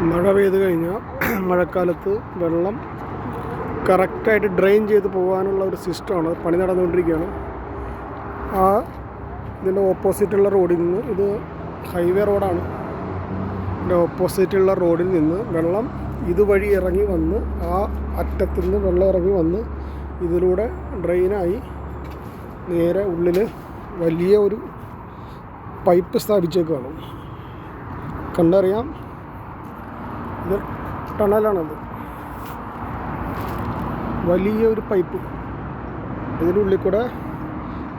മഴ പെയ്ത് കഴിഞ്ഞാൽ മഴക്കാലത്ത് വെള്ളം കറക്റ്റായിട്ട് ഡ്രെയിൻ ചെയ്ത് പോകാനുള്ള ഒരു സിസ്റ്റമാണ് പണി നടന്നുകൊണ്ടിരിക്കുകയാണ്. ഇതിൻ്റെ ഓപ്പോസിറ്റുള്ള റോഡിൽ നിന്ന്, ഇത് ഹൈവേ റോഡാണ്, ഇതിൻ്റെ ഓപ്പോസിറ്റുള്ള റോഡിൽ നിന്ന് വെള്ളം ഇതുവഴി ഇറങ്ങി വന്ന് ആ അറ്റത്തു നിന്ന് വെള്ളം ഇറങ്ങി വന്ന് ഇതിലൂടെ ഡ്രെയിനായി നേരെ ഉള്ളിൽ വലിയ ഒരു പൈപ്പ് സ്ഥാപിച്ചേക്കാണ്. കണ്ടറിയാം, ഇത് ടണലാണത്. വലിയൊരു പൈപ്പ്, ഇതിനുള്ളിൽ കൂടെ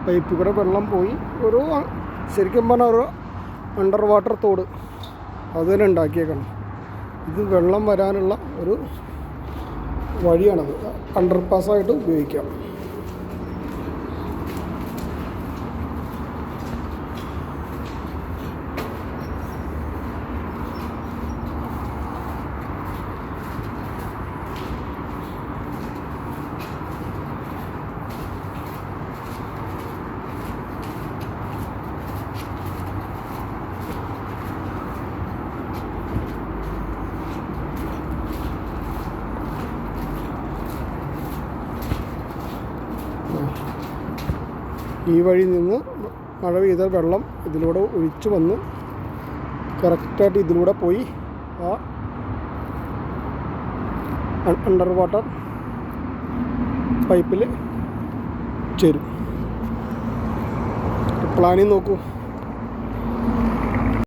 പൈപ്പിൽ കൂടെ വെള്ളം പോയി ഒരു ശരിക്കും പറഞ്ഞാൽ ഒരു അണ്ടർ വാട്ടർ തോട് അത് തന്നെ ഉണ്ടാക്കിയേക്കണം. ഇത് വെള്ളം വരാനുള്ള ഒരു വഴിയാണത്, അണ്ടർ പാസ്സായിട്ട് ഉപയോഗിക്കാം. ഈ വഴി നിന്ന് മഴ പെയ്ത വെള്ളം ഇതിലൂടെ ഒഴിച്ചു വന്ന് കറക്റ്റായിട്ട് ഇതിലൂടെ പോയി ആ അണ്ടർ വാട്ടർ പൈപ്പിൽ ചേരും. പ്ലാനിങ് നോക്കൂ.